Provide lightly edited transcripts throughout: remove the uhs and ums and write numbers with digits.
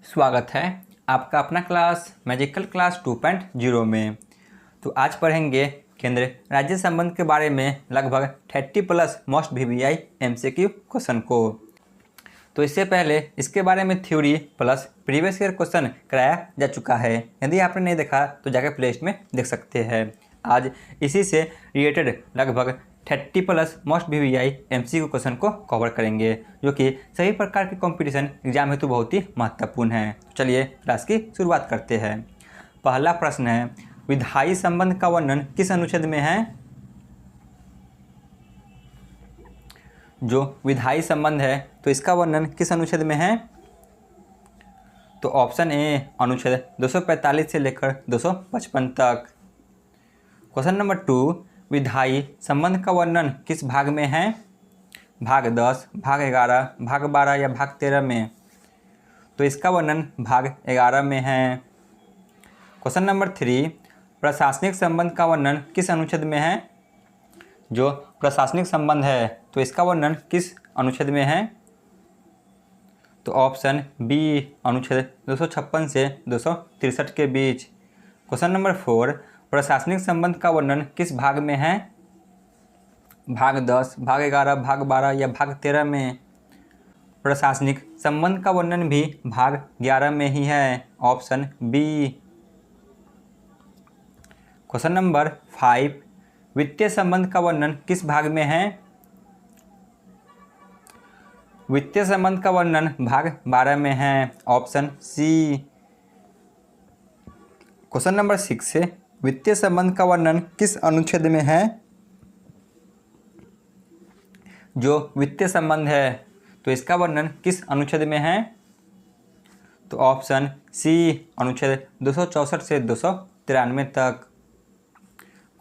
स्वागत है आपका अपना क्लास मैजिकल क्लास 2.0 में। तो आज पढ़ेंगे केंद्र राज्य संबंध के बारे में लगभग 30 plus most VVI MCQ question को। तो इससे पहले इसके बारे में theory plus previous year question कराया जा चुका है। यदि आपने नहीं देखा तो जाकर प्ले लिस्ट में देख सकते हैं। आज इसी से रिलेटेड लगभग 30 plus most VVI MCQ question को कवर करेंगे, जो कि सभी प्रकार के कंपटीशन एग्जाम हेतु बहुत ही महत्वपूर्ण है। तो चलिए क्लास की शुरुआत करते हैं। पहला प्रश्न है, विधायी संबंध का वर्णन किस अनुच्छेद में है? जो विधायी संबंध है तो इसका वर्णन किस अनुच्छेद में है? तो ऑप्शन ए अनुच्छेद 245 से लेकर 255 तक। क्वेश्चन नंबर 2, विधायी संबंध का वर्णन किस भाग में है? भाग 10, भाग 11, भाग 12 या भाग 13 में? तो इसका वर्णन भाग 11 में है। क्वेश्चन नंबर 3, प्रशासनिक संबंध का वर्णन किस अनुच्छेद में है? जो प्रशासनिक संबंध है तो इसका वर्णन किस अनुच्छेद में है? तो ऑप्शन बी अनुच्छेद 256 से 263 के बीच। क्वेश्चन नंबर 4, प्रशासनिक संबंध का वर्णन किस भाग में है? भाग 10, भाग 11, भाग 12 या भाग 13 में? प्रशासनिक संबंध का वर्णन भी भाग 11 में ही है, ऑप्शन बी। क्वेश्चन नंबर 5, वित्तीय संबंध का वर्णन किस भाग में है? वित्तीय संबंध का वर्णन भाग 12 में है, ऑप्शन सी। क्वेश्चन नंबर 6 से वित्तीय संबंध का वर्णन किस अनुच्छेद में है? जो वित्तीय संबंध है तो इसका वर्णन किस अनुच्छेद में है? तो ऑप्शन सी अनुच्छेद 264 से 293 तक।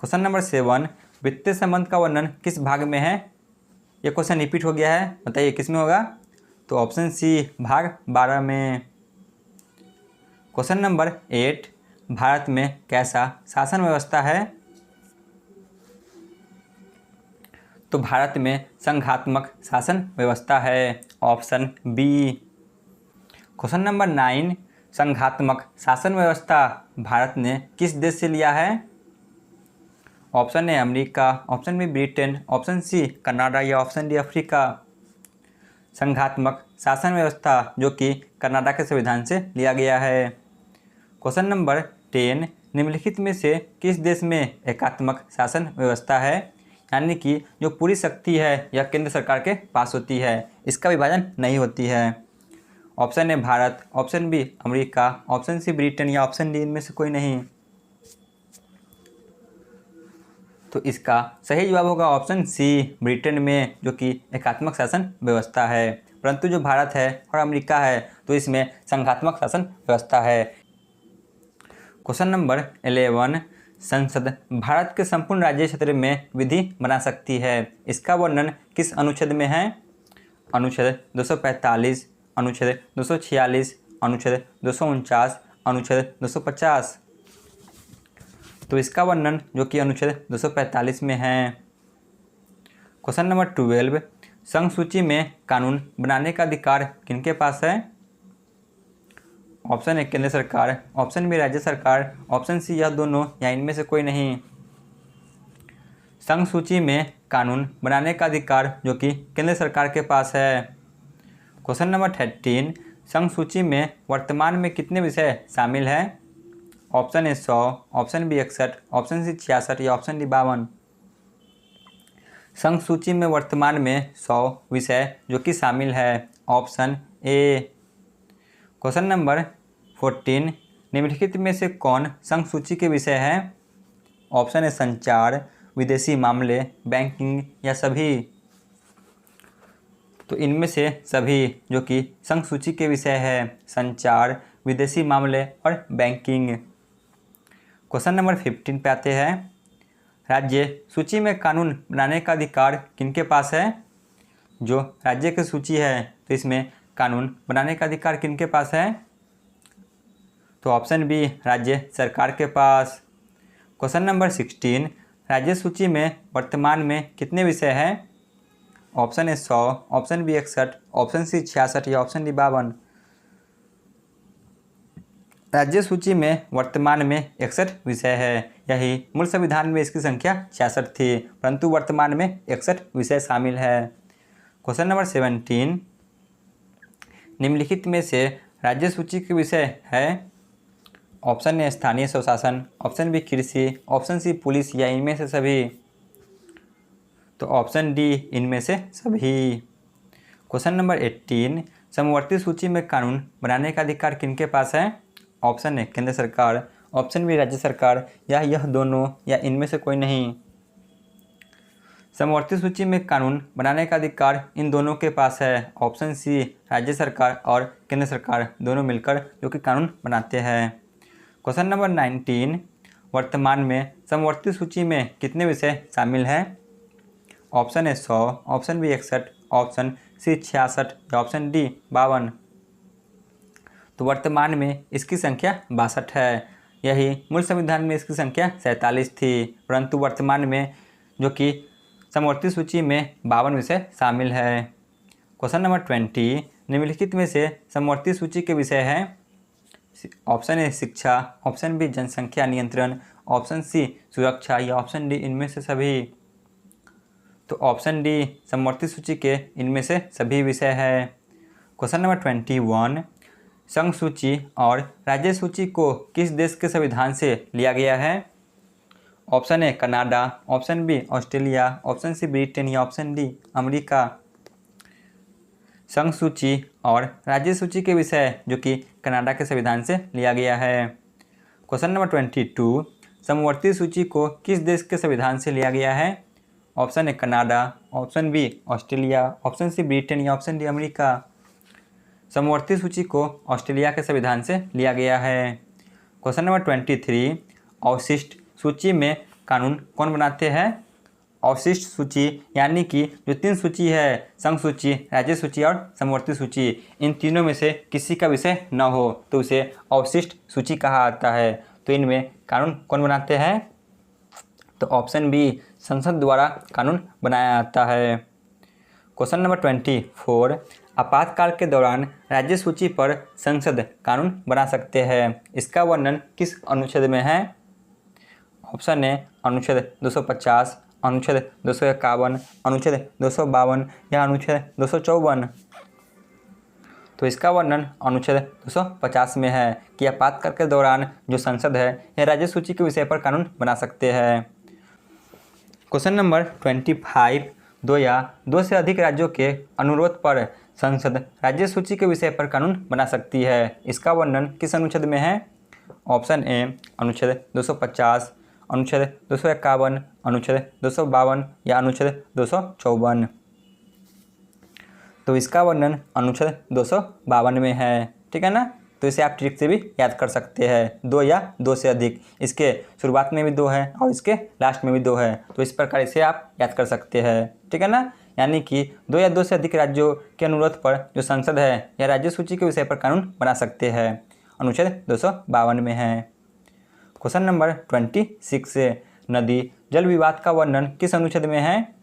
क्वेश्चन नंबर 7, वित्तीय संबंध का वर्णन किस भाग में है? यह क्वेश्चन रिपीट हो गया है, बताइए किस में होगा? तो ऑप्शन सी भाग 12 में। क्वेश्चन नंबर 8, भारत में कैसा शासन व्यवस्था है? तो भारत में संघात्मक शासन व्यवस्था है, ऑप्शन बी। क्वेश्चन नंबर 9, संघात्मक शासन व्यवस्था भारत ने किस देश से लिया है? Option A America, option B Britain, option C Canada या ऑप्शन डी अफ्रीका? संघात्मक शासन व्यवस्था जो कि कनाडा के संविधान से लिया गया है। क्वेश्चन नंबर 10, निम्नलिखित में से किस देश में एकात्मक शासन व्यवस्था है? यानी कि जो पूरी शक्ति है यह केंद्र सरकार के पास होती है, इसका विभाजन नहीं होती है। Option A Bharat, option B America, option C Britain या ऑप्शन डी इनमें से कोई नहीं। तो इसका सही जवाब होगा ऑप्शन सी, ब्रिटेन में जो कि एकात्मक शासन व्यवस्था है। परंतु जो भारत है और अमेरिका है तो इसमें संघात्मक शासन व्यवस्था है। क्वेश्चन नंबर 11, संसद भारत के संपूर्ण राज्य क्षेत्र में विधि बना सकती है, इसका वर्णन किस अनुच्छेद में है? अनुच्छेद 245, अनुच्छेद 246, अनुच्छेद 249, अनुच्छेद 250? तो इसका वर्णन जो कि अनुच्छेद 245 में है। क्वेश्चन नंबर 12, संघ सूची में कानून बनाने का अधिकार किनके पास है? ऑप्शन ए केंद्र सरकार, ऑप्शन बी राज्य सरकार, ऑप्शन सी यह दोनों या इनमें से कोई नहीं। संघ सूची में कानून बनाने का अधिकार जो कि केंद्र सरकार के पास है। क्वेश्चन नंबर 13, संघ सूची में वर्तमान में कितने विषय शामिल हैं? Option A 100, option B 61, option C 66 या ऑप्शन डी 52? संघ सूची में वर्तमान में 100 विषय जो कि शामिल है, ऑप्शन ए। क्वेश्चन नंबर 14, निम्नलिखित में से कौन संघ सूची के विषय है? ऑप्शन ए संचार, विदेशी मामले, बैंकिंग या सभी? तो इनमें से सभी जो कि संघ सूची के विषय है, संचार, विदेशी मामले और बैंकिंग। क्वेश्चन नंबर 15 पे आते हैं, राज्य सूची में कानून बनाने का अधिकार किनके पास है? जो राज्य की सूची है तो इसमें कानून बनाने का अधिकार किनके पास है? तो ऑप्शन बी राज्य सरकार के पास। क्वेश्चन नंबर 16, राज्य सूची में वर्तमान में कितने विषय हैं? Option A 100, option B 61, option C 66 या ऑप्शन डी 52? राज्य सूची में वर्तमान में 61 विषय है। यही मूल संविधान में इसकी संख्या 66 थी, परंतु वर्तमान में 61 विषय शामिल है। क्वेश्चन नंबर 17, निम्नलिखित में से राज्य सूची के विषय है। ऑप्शन ए स्थानीय स्वशासन, ऑप्शन बी कृषि, ऑप्शन सी पुलिस या इनमें से सभी। तो ऑप्शन डी इनमें से सभी। क्वेश्चन नंबर 18, समवर्ती सूची में कानून बनाने का अधिकार किनके पास है। ऑप्शन ए केंद्र सरकार, ऑप्शन बी राज्य सरकार या यह दोनों या इनमें से कोई नहीं। समवर्ती सूची में कानून बनाने का अधिकार इन दोनों के पास है। ऑप्शन सी राज्य सरकार और केंद्र सरकार दोनों मिलकर जो कि कानून बनाते हैं। क्वेश्चन नंबर 19, वर्तमान में समवर्ती सूची में कितने विषय शामिल हैं। Option A 100, option B 61, option C 66 या ऑप्शन डी 52। तो वर्तमान में इसकी संख्या 62 है। यही मूल संविधान में इसकी संख्या 47 थी, परंतु वर्तमान में जो कि समवर्ती सूची में 52 विषय शामिल है। क्वेश्चन नंबर 20, निम्नलिखित में से समवर्ती सूची के विषय हैं। ऑप्शन ए शिक्षा, ऑप्शन बी जनसंख्या नियंत्रण, ऑप्शन सी सुरक्षा या ऑप्शन डी इनमें से सभी। तो ऑप्शन डी समवर्ती सूची के इनमें से सभी विषय है। क्वेश्चन नंबर 21, संघ सूची और राज्य सूची को किस देश के संविधान से लिया गया है। Option A Canada, option B Australia, option C Britain या ऑप्शन डी अमेरिका। संघ सूची और राज्य सूची के विषय जो कि कनाडा के संविधान से लिया गया है। क्वेश्चन नंबर 22, समवर्ती सूची को किस देश के संविधान से लिया गया है। Option A Canada, option B Australia, option C Britain या ऑप्शन डी अमेरिका। समवर्ती सूची को ऑस्ट्रेलिया के संविधान से लिया गया है। क्वेश्चन नंबर 23, अवशिष्ट सूची में कानून कौन बनाते हैं। अवशिष्ट सूची यानी कि जो 3 सूची है, संघ सूची, राज्य सूची और समवर्ती सूची, इन तीनों में से किसी का विषय न हो तो उसे अवशिष्ट सूची कहा जाता है। तो इनमें कानून कौन बनाते हैं। तो ऑप्शन बी संसद द्वारा कानून बनाया जाता है। क्वेश्चन नंबर 24, आपातकाल के दौरान राज्य सूची पर संसद कानून बना सकते हैं। इसका वर्णन किस अनुच्छेद में है। ऑप्शन ए अनुच्छेद 250, अनुच्छेद 251, अनुच्छेद 252 या अनुच्छेद 254। तो इसका वर्णन अनुच्छेद 250 में है कि आपातकाल के दौरान जो संसद है यह राज्य सूची के विषय पर कानून बना सकते हैं। क्वेश्चन नंबर 25, 2 या 2 से अधिक राज्यों के अनुरोध पर संसद राज्य सूची के विषय पर कानून बना सकती है। इसका वर्णन किस अनुच्छेद में है। ऑप्शन ए अनुच्छेद 250, अनुच्छेद 251, अनुच्छेद 252 या अनुच्छेद 254। तो इसका वर्णन अनुच्छेद 252 में है। ठीक है ना। तो इसे आप ट्रिक से भी याद कर सकते हैं। 2 या 2 से अधिक, इसके शुरुआत में भी 2 है और इसके लास्ट में भी 2 है। तो इस प्रकार इसे आप याद कर सकते हैं। ठीक है ना। यानी कि 2 या 2 से अधिक राज्यों के अनुरोध पर जो संसद है या राज्य सूची के विषय पर कानून बना सकते हैं। अनुच्छेद 252 में है। क्वेश्चन नंबर 26 से नदी जल विवाद का वर्णन किस अनुच्छेद में है।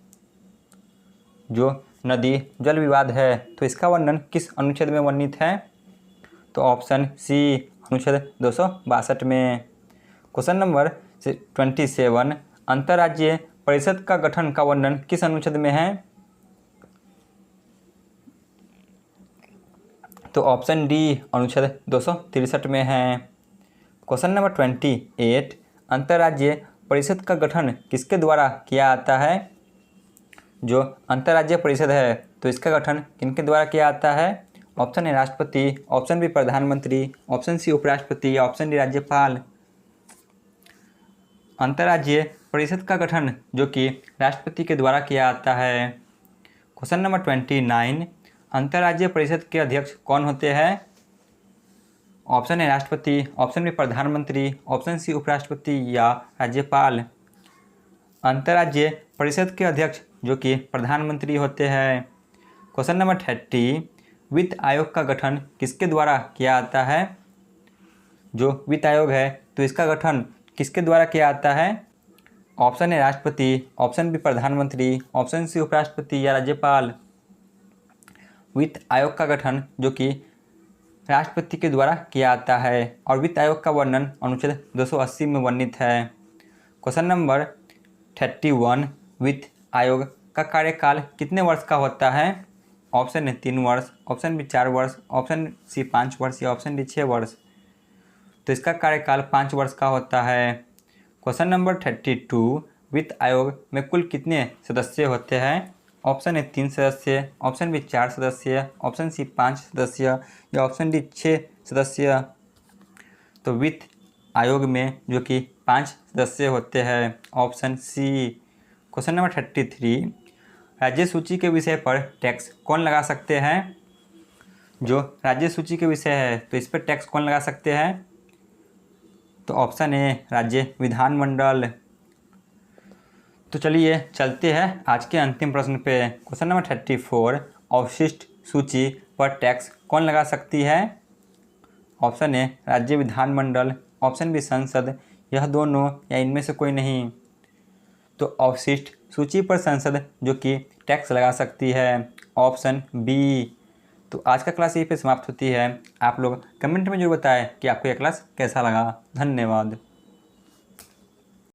जो नदी जल विवाद है तो इसका वर्णन किस अनुच्छेद में वर्णित है। तो ऑप्शन सी अनुच्छेद 262 में। क्वेश्चन नंबर 27, अंतर्राज्यीय परिषद का गठन का वर्णन किस अनुच्छेद में है। तो ऑप्शन डी अनुच्छेद 263 में है। क्वेश्चन नंबर 28, अंतर्राज्यीय परिषद का गठन किसके द्वारा किया जाता है। जो अंतर्राज्यीय परिषद है तो इसका गठन किनके द्वारा किया जाता है। ऑप्शन ए राष्ट्रपति, ऑप्शन बी प्रधानमंत्री, ऑप्शन सी उपराष्ट्रपति या ऑप्शन डी राज्यपाल। अंतर्राज्यीय परिषद का गठन जो कि राष्ट्रपति के द्वारा किया जाता है। क्वेश्चन नंबर 29, अंतर्राज्यीय परिषद के अध्यक्ष कौन होते हैं। ऑप्शन ए राष्ट्रपति, ऑप्शन बी प्रधानमंत्री, ऑप्शन सी उपराष्ट्रपति या राज्यपाल। अंतर्राज्यीय परिषद के अध्यक्ष जो कि प्रधानमंत्री होते हैं। क्वेश्चन नंबर 30, वित्त आयोग का गठन किसके द्वारा किया जाता है। जो वित्त आयोग है तो इसका गठन किसके द्वारा किया जाता है। ऑप्शन ए राष्ट्रपति, ऑप्शन बी प्रधानमंत्री, ऑप्शन सी उपराष्ट्रपति या राज्यपाल। वित्त आयोग का गठन जो कि राष्ट्रपति के द्वारा किया जाता है और वित्त आयोग का वर्णन अनुच्छेद 280 में वर्णित है। क्वेश्चन नंबर 31, वित्त आयोग का कार्यकाल कितने वर्ष का होता है? ऑप्शन है 3 वर्ष, ऑप्शन बी 4 वर्ष, ऑप्शन सी 5 वर्ष या ऑप्शन डी 6 वर्ष। तो इसका कार्यकाल 5 वर्ष का होता है। क्वेश्चन नंबर 32, वित्त आयोग में कुल कितने सदस्य होते हैं? ऑप्शन है 3 सदस्य, ऑप्शन बी 4 सदस्य, ऑप्शन सी 5 सदस्य या ऑप्शन डी 6 सदस्य। तो वित्त आयोग में जो कि 5 सदस्य होते हैं, ऑप्शन सी। क्वेश्चन नंबर 33, राज्य सूची के विषय पर टैक्स कौन लगा सकते हैं? जो राज्य सूची के विषय है तो इस पर टैक्स कौन लगा सकते हैं? तो ऑप्शन ए राज्य विधानमंडल। तो चलिए चलते हैं आज के अंतिम प्रश्न पे। क्वेश्चन नंबर 34, अवशिष्ट सूची पर टैक्स कौन लगा सकती है? ऑप्शन ए राज्य विधानमंडल, ऑप्शन बी संसद, यह दोनों या इनमें से कोई नहीं। तो अवशिष्ट सूची पर संसद जो कि टैक्स लगा सकती है, ऑप्शन बी। तो आज का क्लास यहीं पे समाप्त होती है। आप लोग कमेंट में जरूर बताएं कि आपको यह क्लास कैसा लगा। धन्यवाद।